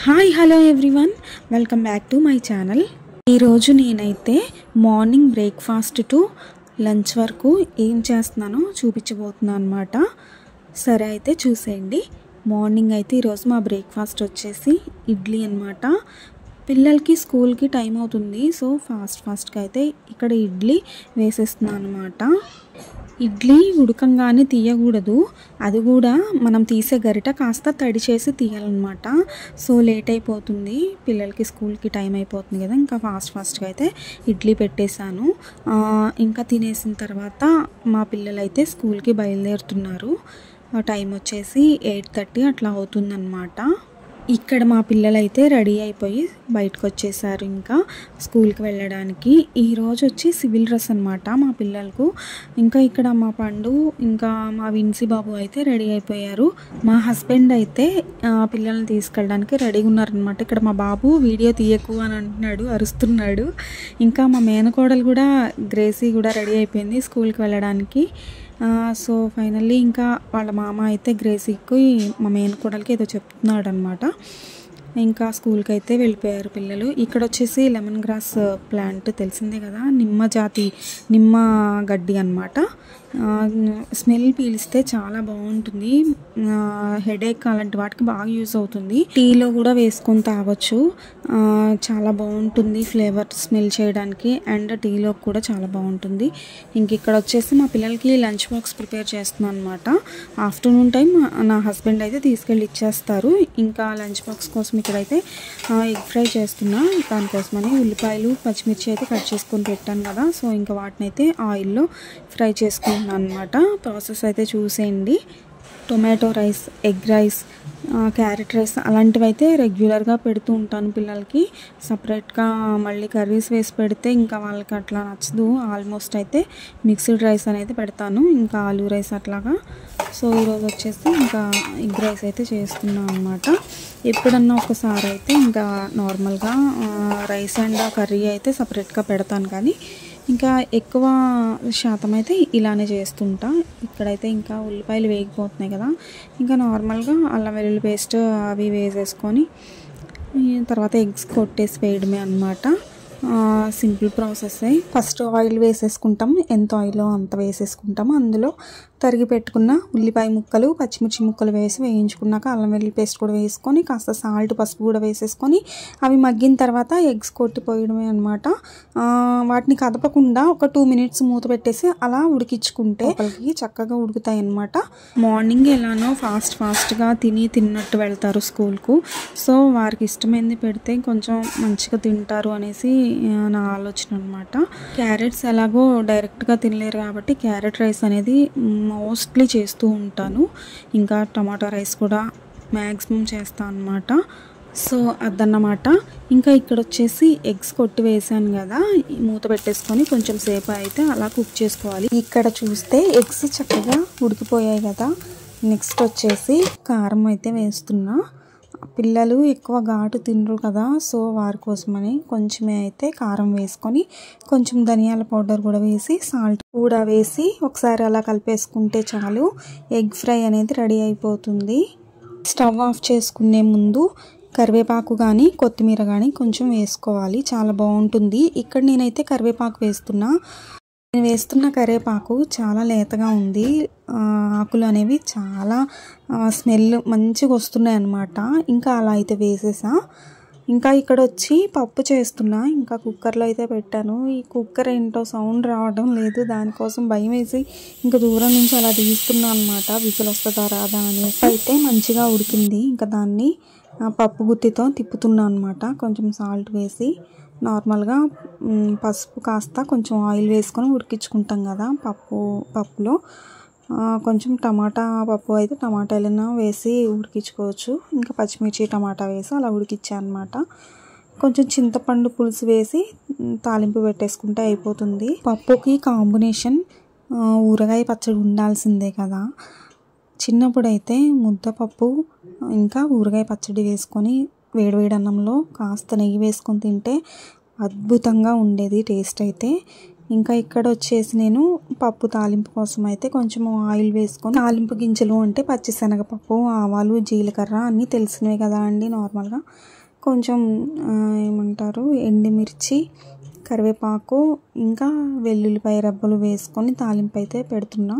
Hi hello everyone, welcome back to my channel. ఈరోజు నేనైతే morning breakfast to lunch వరకు ఏం చేస్తున్నానో చూపించబోతున్నాను అనమాట. సరే అయితే చూసేయండి. మార్నింగ్ అయితే ఈరోజు మా బ్రేక్ఫాస్ట్ వచ్చేసి ఇడ్లీ అనమాట. పిల్లలకి స్కూల్కి టైం అవుతుంది, సో ఫాస్ట్గా అయితే ఇక్కడ ఇడ్లీ వేసేస్తున్నాను అనమాట. ఇడ్లీ ఉడకంగానే తీయకూడదు, అది కూడా మనం తీసే గరిట కాస్త తడి చేసి తీయాలన్నమాట. సో లేట్ అయిపోతుంది, పిల్లలకి స్కూల్కి టైం అయిపోతుంది కదా. ఇంకా ఫాస్ట్గా అయితే ఇడ్లీ పెట్టేశాను. ఇంకా తినేసిన తర్వాత మా పిల్లలు అయితే స్కూల్కి బయలుదేరుతున్నారు. టైం వచ్చేసి 8:30 అట్లా అవుతుందన్నమాట. ఇక్కడ మా పిల్లలు అయితే రెడీ అయిపోయి బయటకు వచ్చేసారు ఇంకా స్కూల్కి వెళ్ళడానికి. ఈరోజు వచ్చి సివిల్ డ్రెస్ అనమాట మా పిల్లలకు. ఇంకా ఇక్కడ మా పండు ఇంకా మా విన్సీ బాబు అయితే రెడీ అయిపోయారు. మా హస్బెండ్ అయితే పిల్లల్ని తీసుకెళ్ళడానికి రెడీగా ఉన్నారనమాట. ఇక్కడ మా బాబు వీడియో తీయకు అని అంటున్నాడు, అరుస్తున్నాడు. ఇంకా మా మేనకోడలు కూడా, గ్రేసీ కూడా రెడీ అయిపోయింది స్కూల్కి వెళ్ళడానికి. సో ఫైనల్లీ ఇంకా వాళ్ళ మామ అయితే గ్రేసీకి, మా మేనకోడలికి ఏదో చెప్తున్నాడు అనమాట. ఇంకా స్కూల్కి అయితే వెళ్ళిపోయారు పిల్లలు. ఇక్కడ వచ్చేసి లెమన్ గ్రాస్ ప్లాంట్ తెలిసిందే కదా, నిమ్మ గడ్డి అనమాట. స్మెల్ పీలిస్తే చాలా బాగుంటుంది, హెడేక్ అలాంటి వాటికి బాగా యూజ్ అవుతుంది. టీలో కూడా వేసుకొని తాగొచ్చు, చాలా బాగుంటుంది ఫ్లేవర్ స్మెల్ చేయడానికి, అండ్ టీలో కూడా చాలా బాగుంటుంది. ఇంక ఇక్కడ వచ్చేసి మా పిల్లలకి లంచ్ బాక్స్ ప్రిపేర్ చేస్తున్నాను అనమాట. ఆఫ్టర్నూన్ టైం నా హస్బెండ్ అయితే తీసుకెళ్ళి ఇచ్చేస్తారు. ఇంకా లంచ్ బాక్స్ కోసం ఇక్కడైతే ఎగ్ ఫ్రై చేస్తున్నా. దానికోసమని ఉల్లిపాయలు పచ్చిమిర్చి అయితే కట్ చేసుకొని పెట్టాను కదా, సో ఇంకా వాటిని అయితే ఆయిల్లో ఫ్రై చేసుకుంటున్నాను అనమాట. ప్రాసెస్ అయితే చూసేయండి. Tomato rice, egg rice, carrot rice అలాంటివి అయితే రెగ్యులర్గా పెడుతూ ఉంటాను పిల్లలకి. సపరేట్గా మళ్ళీ కర్రీస్ వేసి పెడితే ఇంకా వాళ్ళకి అట్లా నచ్చదు. ఆల్మోస్ట్ అయితే మిక్స్డ్ రైస్ అనేది పెడతాను, ఇంకా ఆలూ రైస్ అట్లాగా. సో ఈరోజు వచ్చేసి ఇంకా ఎగ్ రైస్ అయితే చేస్తున్నాను అనమాట. ఎప్పుడన్నా ఒకసారి అయితే ఇంకా నార్మల్గా రైస్ అండ్ కర్రీ అయితే సపరేట్గా పెడతాను, కానీ ఇంకా ఎక్కువ శాతం అయితే ఇలానే చేస్తుంటా. ఇక్కడైతే ఇంకా ఉల్లిపాయలు వేగిపోతున్నాయి కదా, ఇంకా నార్మల్గా అల్లం వెల్లుల్లి పేస్ట్ అవి వేసేసుకొని తర్వాత ఎగ్స్ కొట్టేసి వేయడమే అనమాట. Simple process. ఫస్ట్ ఆయిల్ వేసేసుకుంటాం, ఎంత ఆయిల్లో అంత వేసేసుకుంటాము. అందులో తరిగి పెట్టుకున్న ఉల్లిపాయ ముక్కలు, పచ్చిమిర్చి ముక్కలు వేసి వేయించుకున్నాక అల్లం వెల్లుల్లి పేస్ట్ కూడా వేసుకొని కాస్త సాల్ట్, పసుపు కూడా వేసేసుకొని అవి మగ్గిన తర్వాత ఎగ్స్ కొట్టిపోయడమే అనమాట. వాటిని కదపకుండా ఒక 2 minutes మూత పెట్టేసి అలా ఉడికించుకుంటే వాళ్ళకి చక్కగా ఉడుకుతాయి అనమాట. మార్నింగ్ ఎలానో ఫాస్ట్గా తిన్నట్టు వెళ్తారు స్కూల్కు, సో వారికి ఇష్టమైంది పెడితే కొంచెం మంచిగా తింటారు అనేసి నా ఆలోచన అనమాట. క్యారెట్స్ ఎలాగో డైరెక్ట్గా తినలేరు కాబట్టి క్యారెట్ రైస్ అనేది మోస్ట్లీ చేస్తూ ఉంటాను. ఇంకా టమాటా రైస్ కూడా మ్యాక్సిమం చేస్తాను అనమాట. సో అదన్నమాట. ఇంకా ఇక్కడ వచ్చేసి ఎగ్స్ కొట్టి వేసాను కదా, మూత పెట్టేసుకొని కొంచెం సేపు అయితే అలా కుక్ చేసుకోవాలి. ఇక్కడ చూస్తే ఎగ్స్ చక్కగా ఉడికిపోయాయి కదా. నెక్స్ట్ వచ్చేసి కారం అయితే వేస్తున్నా. పిల్లలు ఎక్కువ ఘాటు తినరు కదా, సో వారి కోసమని కొంచెమే అయితే కారం వేసుకొని కొంచెం ధనియాల పౌడర్ కూడా వేసి సాల్ట్ కూడా వేసి ఒకసారి అలా కలిపేసుకుంటే చాలు, ఎగ్ ఫ్రై అనేది రెడీ అయిపోతుంది. స్టవ్ ఆఫ్ చేసుకునే ముందు కరివేపాకు కానీ కొత్తిమీర కానీ కొంచెం వేసుకోవాలి, చాలా బాగుంటుంది. ఇక్కడ నేనైతే కరివేపాకు వేస్తున్నా. నేను వేస్తున్న కరివేపాకు చాలా లేతగా ఉంది, ఆకులు అనేవి చాలా స్మెల్ మంచిగా వస్తున్నాయి అన్నమాట. ఇంకా అలా అయితే వేసేసా. ఇంకా ఇక్కడ వచ్చి పప్పు చేస్తున్నా. ఇంకా కుక్కర్లో అయితే పెట్టాను. ఈ కుక్కర్ ఏంటో సౌండ్ రావడం లేదు, దానికోసం భయం వేసి ఇంకా దూరం నుంచి అలా తీస్తున్నా అనమాట, విజిల్ వస్తుందా రాదా అనేసి. అయితే మంచిగా ఉడికింది. ఇంకా దాన్ని పప్పు గుత్తితో తిప్పుతున్నా అనమాట. కొంచెం సాల్ట్ వేసి నార్మల్గా పసుపు కాస్త కొంచెం ఆయిల్ వేసుకొని ఉడికించుకుంటాం కదా పప్పులో. కొంచెం టమాటా పప్పు అయితే టమాటాలను వేసి ఉడికించుకోవచ్చు. ఇంకా పచ్చిమిర్చి టమాటా వేసి అలా ఉడికించాను అనమాట. కొంచెం చింతపండు పులుసు వేసి తాలింపు పెట్టేసుకుంటే అయిపోతుంది. పప్పుకి కాంబినేషన్ ఊరగాయ పచ్చడి ఉండాల్సిందే కదా. చిన్నప్పుడైతే ముద్దపప్పు ఇంకా ఊరగాయ పచ్చడి వేసుకొని వేడివేడి అన్నంలో కాస్త నెయ్యి వేసుకొని తింటే అద్భుతంగా ఉండేది టేస్ట్ అయితే. ఇంకా ఇక్కడ వచ్చేసి నేను పప్పు తాలింపు కోసం అయితే కొంచెం ఆయిల్ వేసుకొని, తాలింపు గింజలు అంటే పచ్చిశనగపప్పు, ఆవాలు, జీలకర్ర అన్నీ తెలిసినవే కదా అండి. నార్మల్గా కొంచెం ఏమంటారు ఎండుమిర్చి, కరివేపాకు, ఇంకా వెల్లుల్లిపాయ రబ్బలు వేసుకొని తాలింపు అయితే పెడుతున్నా.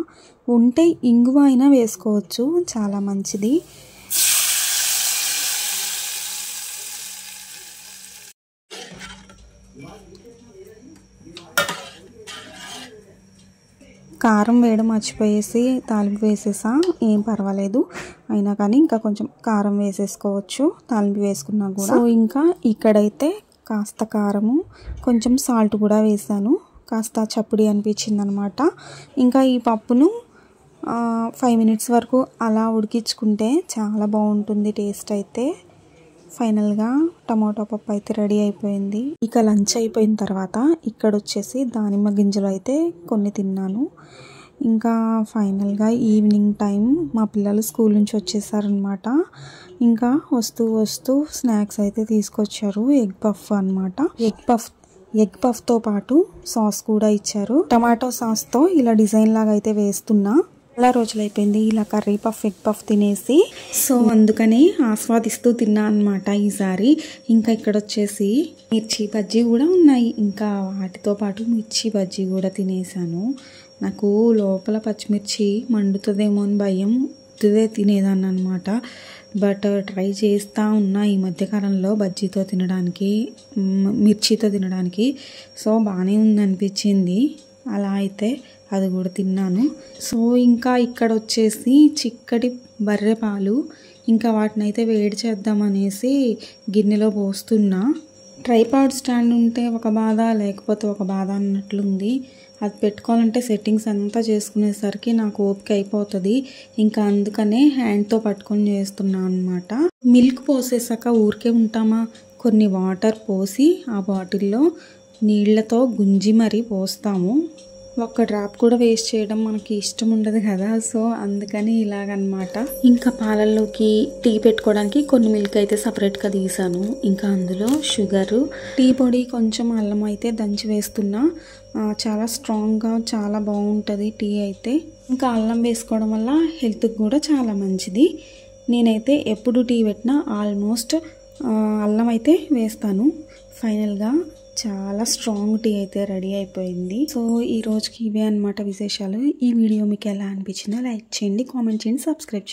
ఉంటే ఇంగువ అయినా వేసుకోవచ్చు, చాలా మంచిది. కారం వేయడం మర్చిపోయేసి తాలింపు వేసేసా, ఏం పర్వాలేదు. అయినా కానీ ఇంకా కొంచెం కారం వేసేసుకోవచ్చు తాలింపు వేసుకున్నా కూడా. సో ఇంకా ఇక్కడైతే కాస్త కారము, కొంచెం సాల్ట్ కూడా వేసాను. కాస్త చప్పుడి అనిపించింది అనమాట. ఇంకా ఈ పప్పును 5 minutes వరకు అలా ఉడికించుకుంటే చాలా బాగుంటుంది టేస్ట్ అయితే. ఫైనల్గా టమాటో పప్పు అయితే రెడీ అయిపోయింది. ఇక లంచ్ అయిపోయిన తర్వాత ఇక్కడ వచ్చేసి దానిమ్మ గింజలు అయితే కొన్ని తిన్నాను. ఇంకా ఫైనల్గా ఈవినింగ్ టైం మా పిల్లలు స్కూల్ నుంచి వచ్చేసారనమాట. ఇంకా వస్తూ స్నాక్స్ అయితే తీసుకొచ్చారు. ఎగ్ పఫ్ అనమాట. ఎగ్ పఫ్తో పాటు సాస్ కూడా ఇచ్చారు. టమాటో సాస్తో ఇలా డిజైన్ లాగా అయితే వేస్తున్నా. చాలా రోజులైపోయింది ఇలా కర్రీ పఫ్, ఎగ్ పఫ్ తినేసి. సో అందుకని ఆస్వాదిస్తూ తిన్నా అనమాట ఈసారి. ఇంకా ఇక్కడ వచ్చేసి మిర్చి బజ్జీ కూడా ఉన్నాయి. ఇంకా వాటితో పాటు మిర్చి బజ్జీ కూడా తినేసాను. నాకు లోపల పచ్చిమిర్చి మండుతుందేమో అని భయం, ఇదే తినేదాన్ని అనమాట. బట్ ట్రై చేస్తూ ఉన్నా ఈ మధ్యకాలంలో బజ్జీతో తినడానికి, మిర్చితో తినడానికి. సో బాగానే ఉందనిపించింది. అలా అయితే అది కూడా తిన్నాను. సో ఇంకా ఇక్కడ వచ్చేసి చిక్కటి బర్రె పాలు, ఇంకా వాటిని అయితే వేడి చేద్దామనేసి గిన్నెలో పోస్తున్నా. ట్రైపాడ్ స్టాండ్ ఉంటే ఒక బాధ, లేకపోతే ఒక బాధ అన్నట్లుంది. అది పెట్టుకోవాలంటే సెట్టింగ్స్ అంతా చేసుకునేసరికి నాకు ఓపిక అయిపోతుంది. ఇంకా అందుకనే హ్యాండ్తో పట్టుకొని చేస్తున్నా అనమాట. మిల్క్ పోసేసాక ఊరికే ఉంటామా, కొన్ని వాటర్ పోసి ఆ బాటిల్లో నీళ్లతో గుంజి మరీ పోస్తాము. ఒక్క డ్రాప్ కూడా వేస్ట్ చేయడం మనకి ఇష్టం ఉండదు కదా. సో అందుకని ఇలాగనమాట. ఇంకా పాలల్లోకి టీ పెట్టుకోవడానికి కొన్ని మిల్క్ అయితే సపరేట్గా తీసాను. ఇంకా అందులో షుగరు, టీ పొడి, కొంచెం అల్లం అయితే దంచి వేస్తున్నా. చాలా స్ట్రాంగ్గా చాలా బాగుంటుంది టీ అయితే. ఇంకా అల్లం వేసుకోవడం వల్ల హెల్త్కి కూడా చాలా మంచిది. నేనైతే ఎప్పుడు టీ పెట్టినా ఆల్మోస్ట్ అల్లం అయితే వేస్తాను. ఫైనల్గా చాలా స్ట్రాంగ్ టీ అయితే రెడీ అయిపోయింది. సో ఈ రోజుకి ఇవే అనమాట విశేషాలు. ఈ వీడియో మీకు ఎలా అనిపించిందో లైక్ చేయండి, కామెంట్ చేయండి, సబ్స్క్రైబ్ చేయండి.